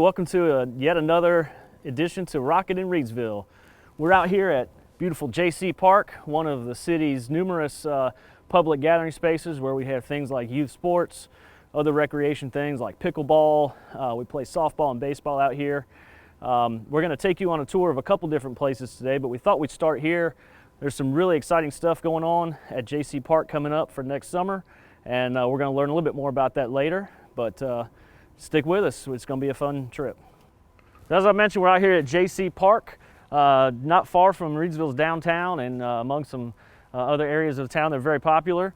welcome to yet another edition to Rockit in Reidsville. We're out here at beautiful Jaycee Park, one of the city's numerous public gathering spaces where we have things like youth sports, other recreation things like pickleball. We play softball and baseball out here. We're going to take you on a tour of a couple different places today, but we thought we'd start here. There's some really exciting stuff going on at Jaycee Park coming up for next summer, and we're going to learn a little bit more about that later. But stick with us. It's going to be a fun trip. As I mentioned, we're out here at Jaycee Park, not far from Reidsville's downtown and among some other areas of town that are very popular.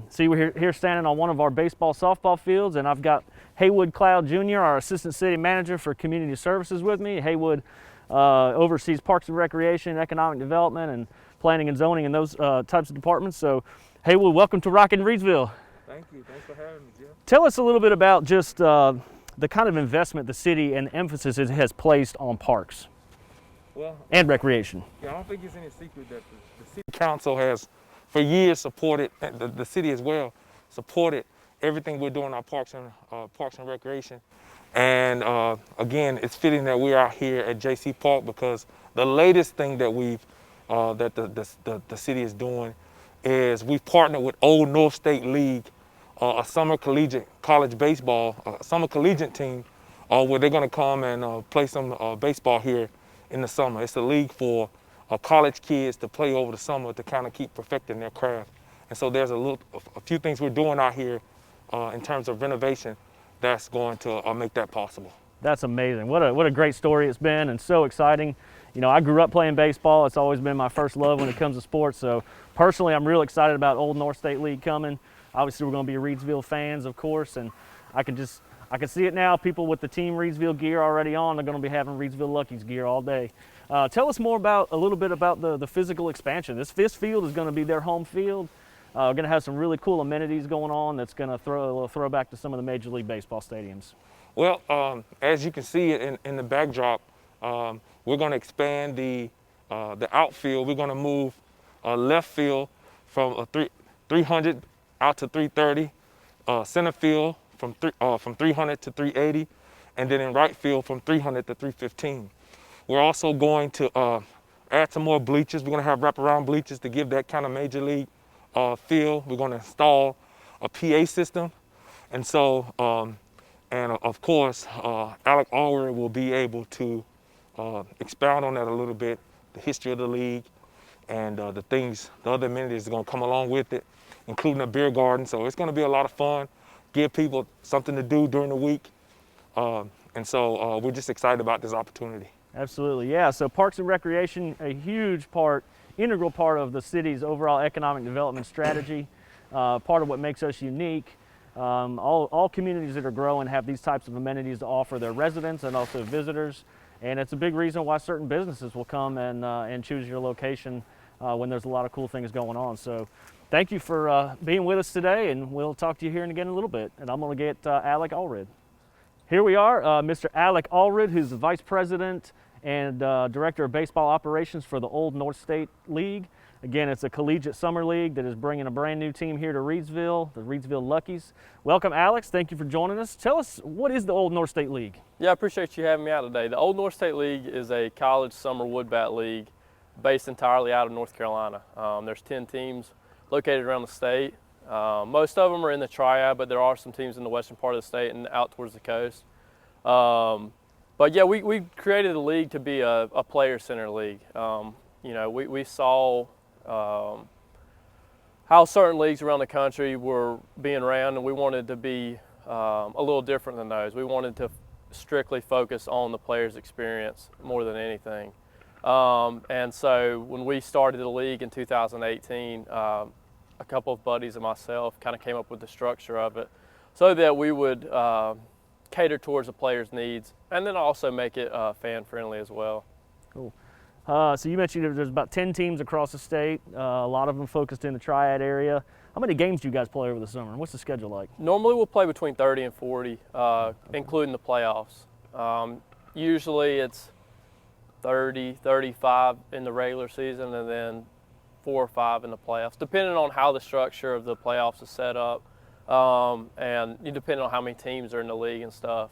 See, we're here standing on one of our baseball softball fields, and I've got Haywood Cloud Jr., our Assistant City Manager for Community Services, with me. Haywood oversees Parks and Recreation, Economic Development, and Planning and Zoning, and those types of departments. So, Haywood, welcome to Rockit in Reidsville. Thank you. Thanks for having me, Jim. Tell us a little bit about just the kind of investment the city and emphasis it has placed on parks and recreation. Yeah, I don't think it's any secret that the city council has, for years, supported, the city as well, supported everything we're doing in our parks and recreation. And again, it's fitting that we're out here at Jaycee Park because the latest thing that the city is doing is we've partnered with Old North State League, a summer collegiate college baseball, a summer collegiate team, where they're going to come and play some baseball here in the summer. It's a league for college kids to play over the summer to kind of keep perfecting their craft. And so there's a few things we're doing out here in terms of renovation that's going to make that possible. That's amazing. What a great story it's been, and so exciting. You know, I grew up playing baseball. It's always been my first love when it comes to sports. So personally, I'm real excited about Old North State League coming. Obviously, we're going to be Reidsville fans, of course, and I can see it now. People with the Team Reidsville gear already on, they're going to be having Reidsville Luckies gear all day. Tell us more a little bit about the physical expansion. This field is going to be their home field. We're going to have some really cool amenities going on that's going to throw a little throwback to some of the Major League Baseball stadiums. Well, as you can see it in the backdrop, we're going to expand the outfield. We're going to move left field from 300 out to 330, center field from 300 to 380, and then in right field from 300 to 315. We're also going to add some more bleachers. We're going to have wraparound bleachers to give that kind of Major League feel. We're going to install a PA system, and so and of course Alec Allred will be able to expound on that a little bit, the history of the league and the other amenities that are going to come along with it, including a beer garden. So it's going to be a lot of fun, give people something to do during the week. And so we're just excited about this opportunity. Absolutely, yeah. So Parks and Recreation, a huge part, integral part of the city's overall economic development strategy, part of what makes us unique. All communities that are growing have these types of amenities to offer their residents and also visitors. And it's a big reason why certain businesses will come and choose your location when there's a lot of cool things going on. So thank you for being with us today, and we'll talk to you here again in a little bit. And I'm going to get Alec Allred. Here we are, Mr. Alec Allred, who's the Vice President and Director of Baseball Operations for the Old North State League. Again, it's a collegiate summer league that is bringing a brand new team here to Reidsville, the Reidsville Luckies. Welcome, Alex. Thank you for joining us. Tell us, what is the Old North State League? Yeah, I appreciate you having me out today. The Old North State League is a college summer wood bat league based entirely out of North Carolina. There's 10 teams located around the state. Most of them are in the triad, but there are some teams in the western part of the state and out towards the coast. But yeah, we created the league to be a player-centered league. You know, we saw how certain leagues around the country were being ran, and we wanted to be a little different than those. We wanted to strictly focus on the player's experience more than anything. And so when we started the league in 2018, a couple of buddies and myself kind of came up with the structure of it so that we would cater towards the player's needs and then also make it fan-friendly as well. Cool. So you mentioned there's about 10 teams across the state, a lot of them focused in the Triad area. How many games do you guys play over the summer? What's the schedule like? Normally we'll play between 30 and 40, including the playoffs. Usually it's 30, 35 in the regular season and then 4 or 5 in the playoffs, depending on how the structure of the playoffs is set up and depending on how many teams are in the league and stuff.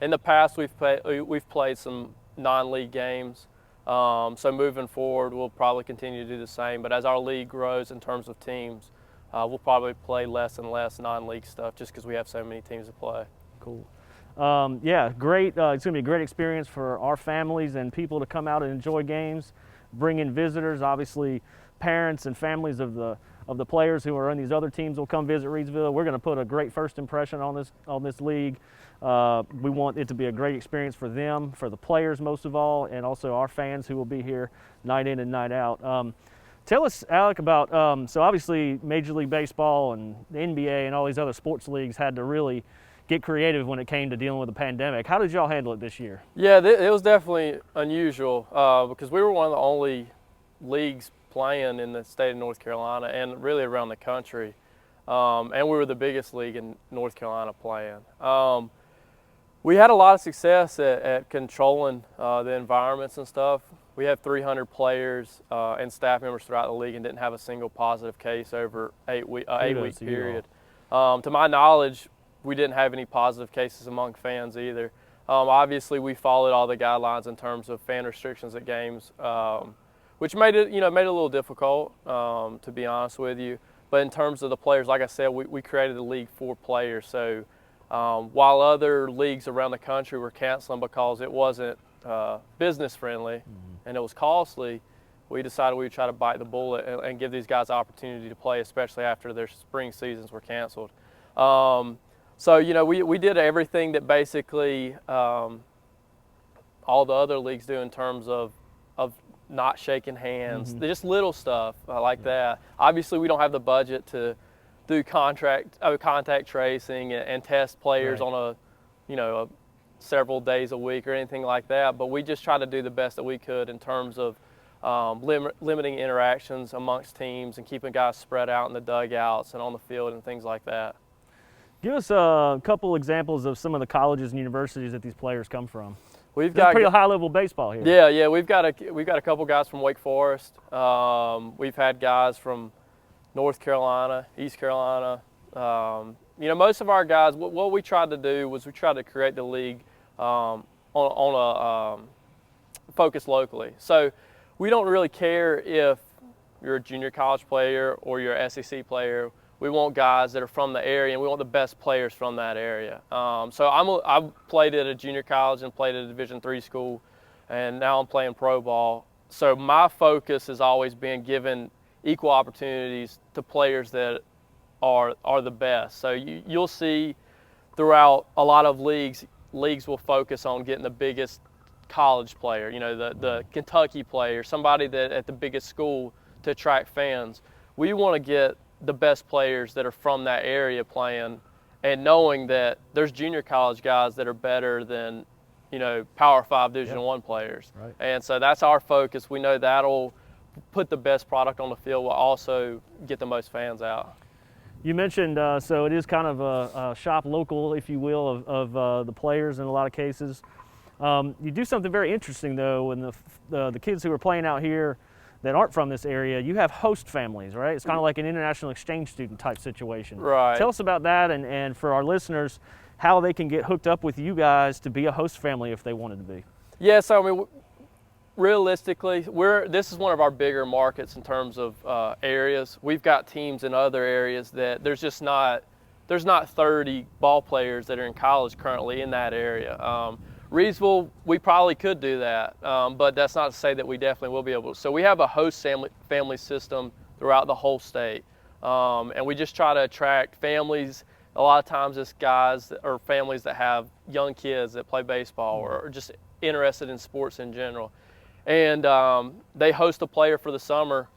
In the past, we've played some non-league games. So moving forward, we'll probably continue to do the same. But as our league grows in terms of teams, we'll probably play less and less non-league stuff just because we have so many teams to play. Cool. Yeah, great. It's going to be a great experience for our families and people to come out and enjoy games, bring in visitors. Obviously, parents and families of the players who are on these other teams will come visit Reidsville. We're going to put a great first impression on this league. We want it to be a great experience for them, for the players most of all, and also our fans who will be here night in and night out. Tell us, Alec, about so obviously Major League Baseball and the NBA and all these other sports leagues had to really get creative when it came to dealing with the pandemic. How did y'all handle it this year? Yeah, it was definitely unusual because we were one of the only leagues playing in the state of North Carolina and really around the country. And we were the biggest league in North Carolina playing. We had a lot of success at controlling the environments and stuff. We have 300 players and staff members throughout the league and didn't have a single positive case over eight-week period. To my knowledge, we didn't have any positive cases among fans either. Obviously, we followed all the guidelines in terms of fan restrictions at games, which made it a little difficult, to be honest with you. But in terms of the players, like I said, we created the league for players. So while other leagues around the country were canceling because it wasn't business friendly and it was costly, we decided we would try to bite the bullet and give these guys the opportunity to play, especially after their spring seasons were canceled. So, we did everything that basically all the other leagues do in terms of not shaking hands, just little stuff like that. Obviously, we don't have the budget to do contact tracing and test players on a several days a week or anything like that. But we just try to do the best that we could in terms of limiting interactions amongst teams and keeping guys spread out in the dugouts and on the field and things like that. Give us a couple examples of some of the colleges and universities that these players come from. We've got pretty high-level baseball here. Yeah, we've got a couple guys from Wake Forest. We've had guys from North Carolina, East Carolina. Most of our guys. What we tried to do was we tried to create the league on a focus locally. So we don't really care if you're a junior college player or you're an SEC player. We want guys that are from the area, and we want the best players from that area. So I've played at a junior college and played at a Division III school, and now I'm playing pro ball. So my focus has always been giving equal opportunities to players that are the best. So you'll see throughout a lot of leagues will focus on getting the biggest college player, the Kentucky player, somebody that at the biggest school to attract fans. We want to get the best players that are from that area playing, and knowing that there's junior college guys that are better than, Power 5 Division I players. Right. And so that's our focus. We know that'll put the best product on the field, will also get the most fans out. You mentioned, so it is kind of a shop local, if you will, of the players in a lot of cases. You do something very interesting, though, when the kids who are playing out here that aren't from this area, you have host families, right? It's kind of like an international exchange student type situation. Right. Tell us about that, and for our listeners, how they can get hooked up with you guys to be a host family if they wanted to be. Yeah, so realistically, this is one of our bigger markets in terms of areas. We've got teams in other areas that there's not 30 ball players that are in college currently in that area. Reidsville, we probably could do that, but that's not to say that we definitely will be able to. So we have a host family system throughout the whole state, and we just try to attract families. A lot of times it's guys or families that have young kids that play baseball or just interested in sports in general. And they host a player for the summer.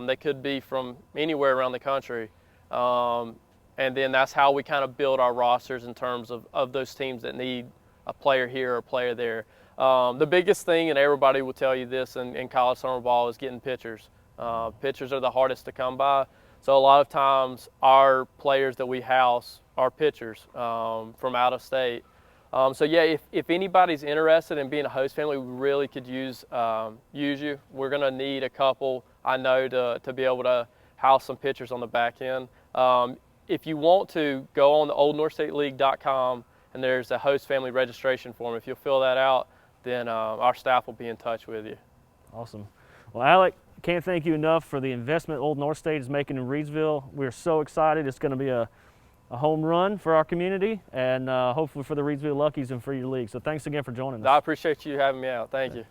They could be from anywhere around the country. And then that's how we kind of build our rosters in terms of those teams that need a player here or a player there. The biggest thing, and everybody will tell you this in college summer ball, is getting pitchers. Pitchers are the hardest to come by. So a lot of times our players that we house are pitchers from out of state. So yeah, if anybody's interested in being a host family, we really could use you. We're gonna need a couple, I know, to be able to house some pitchers on the back end. If you want to, go on the oldnorthstateleague.com and there's a host family registration form. If you'll fill that out, then our staff will be in touch with you. Awesome. Well, Alec, can't thank you enough for the investment Old North State is making in Reidsville. We're so excited. It's going to be a home run for our community, and hopefully for the Reidsville Luckies and for your league. So thanks again for joining us. I appreciate you having me out. Thank you.